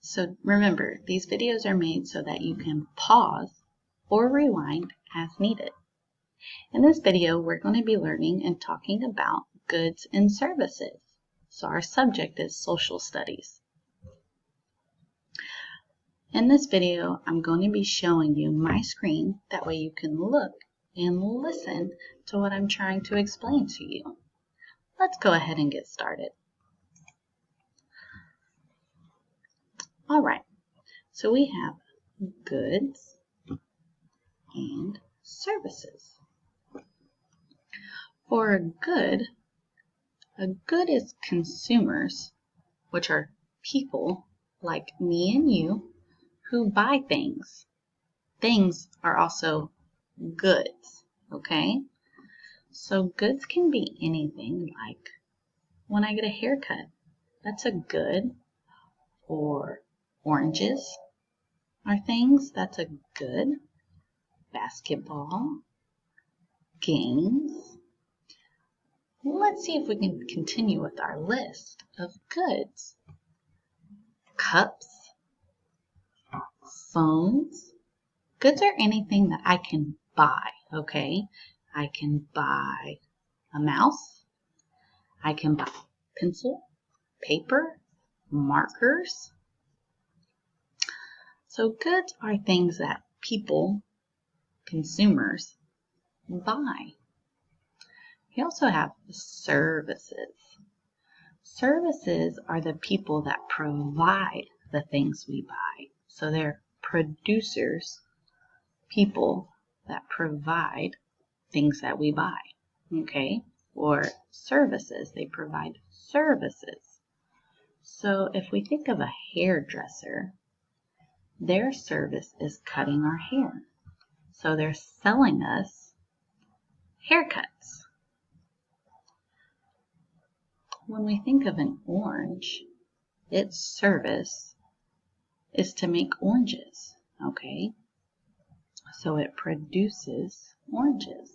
So remember, these videos are made so that you can pause or rewind as needed. In this video, we're going to be learning and talking about goods and services. So our subject is social studies. In this video, I'm going to be showing you my screen. That way you can look and listen to what I'm trying to explain to you. Let's go ahead and get started. All right, so we have goods and services. For a good is consumers, which are people like me and you who buy things. Things are also goods, okay? So goods can be anything like when I get a haircut, that's a good, or oranges are things, that's a good. Basketball, games. Let's see if we can continue with our list of goods. Cups, phones. Goods are anything that I can buy, okay? I can buy a mouse. I can buy pencil, paper, markers. So goods are things that people, consumers, buy. We also have services. Services are the people that provide the things we buy. So they're producers, people that provide things that we buy, okay? Or services, they provide services. So if we think of a hairdresser, their service is cutting our hair. So they're selling us haircuts. When we think of an orange, its service is to make oranges, okay? So it produces oranges.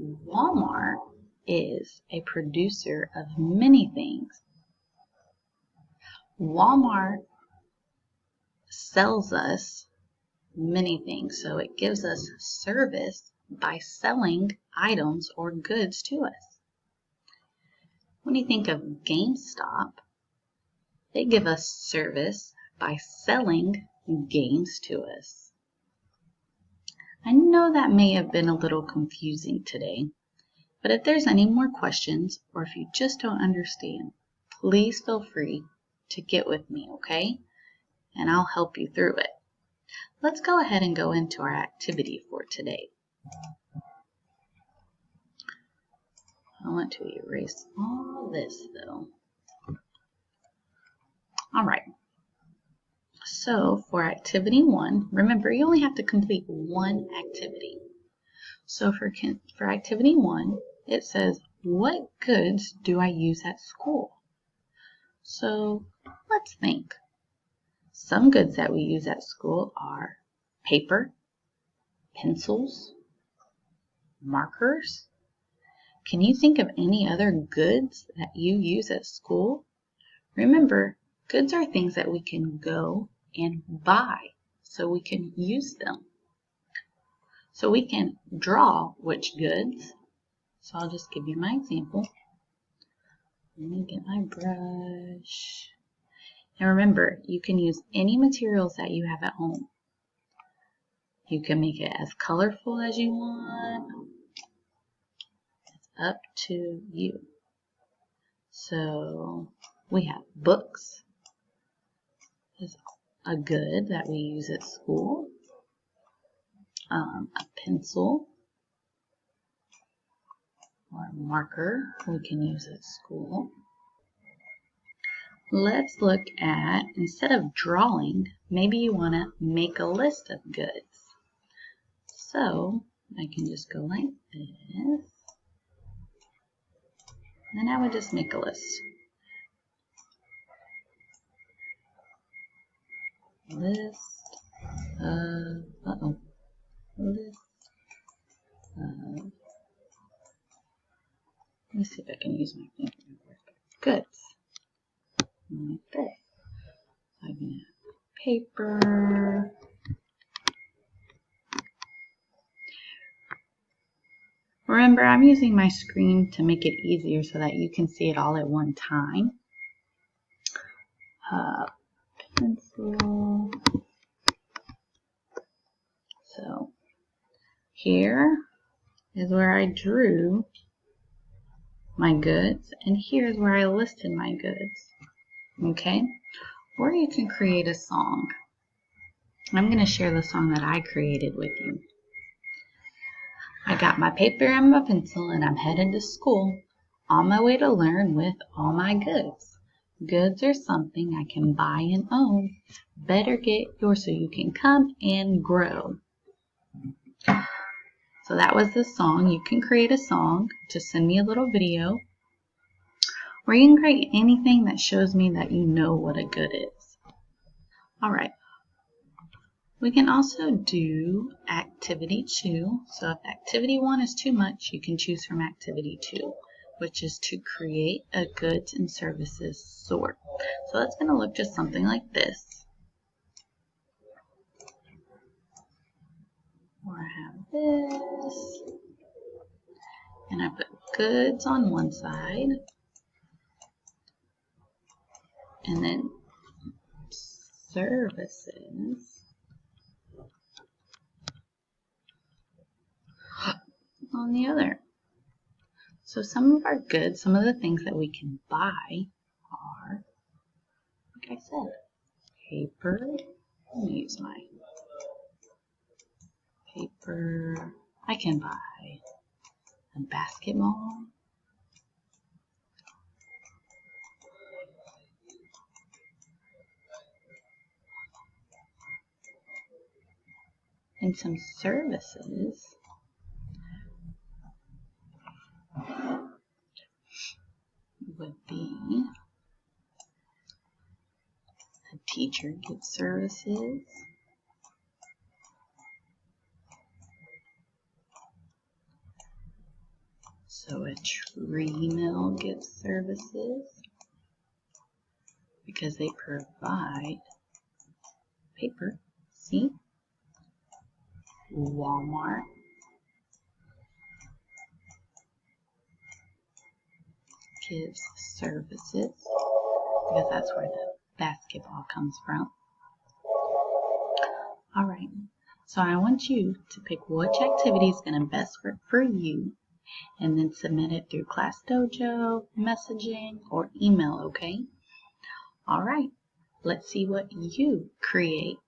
Walmart is a producer of many things. Walmart sells us many things, so it gives us service by selling items or goods to us. When you think of GameStop, they give us service by selling games to us. I know that may have been a little confusing today, but if there's any more questions or if you just don't understand, please feel free to get with me, okay? And I'll help you through it. Let's go ahead and go into our activity for today. I want to erase all this though. All right. So for activity 1, remember you only have to complete one activity. So for activity 1, it says, what goods do I use at school? So let's think. Some goods that we use at school are paper, pencils, markers. Can you think of any other goods that you use at school? Remember, goods are things that we can go and buy so we can use them. So we can draw which goods. So I'll just give you my example. Let me get my brush. And remember, you can use any materials that you have at home. You can make it as colorful as you want. It's up to you. So we have books. Is a good that we use at school. A pencil or a marker we can use at school. Let's look at, instead of drawing, maybe you want to make a list of goods. So I can just go like this, and I would just make a list. List of, list of, let me see if I can use my finger. Goods. Like this. I can have paper. Remember, I'm using my screen to make it easier so that you can see it all at one time. Pencil. So here is where I drew my goods, and here's where I listed my goods. Okay? Or you can create a song. I'm going to share the song that I created with you. I got my paper and my pencil and I'm headed to school, on my way to learn with all my goods. Goods are something I can buy and own. Better get yours so you can come and grow. So that was the song. You can create a song. Just send me a little video. Or you can create anything that shows me that you know what a good is. Alright. We can also do activity 2. So if activity 1 is too much, you can choose from activity 2, which is to create a goods and services sort. So that's going to look just something like this. Or I have this. And I put goods on one side. And then services on the other. So some of our goods, some of the things that we can buy are, like I said, paper. Let me use my paper. I can buy a basketball. And some services. Would be a teacher gets services, so a tree mill gets services because they provide paper. See? Walmart gives services because that's where the basketball comes from. Alright, so I want you to pick which activity is going to best work for you and then submit it through Class Dojo, messaging, or email, okay? Alright, let's see what you create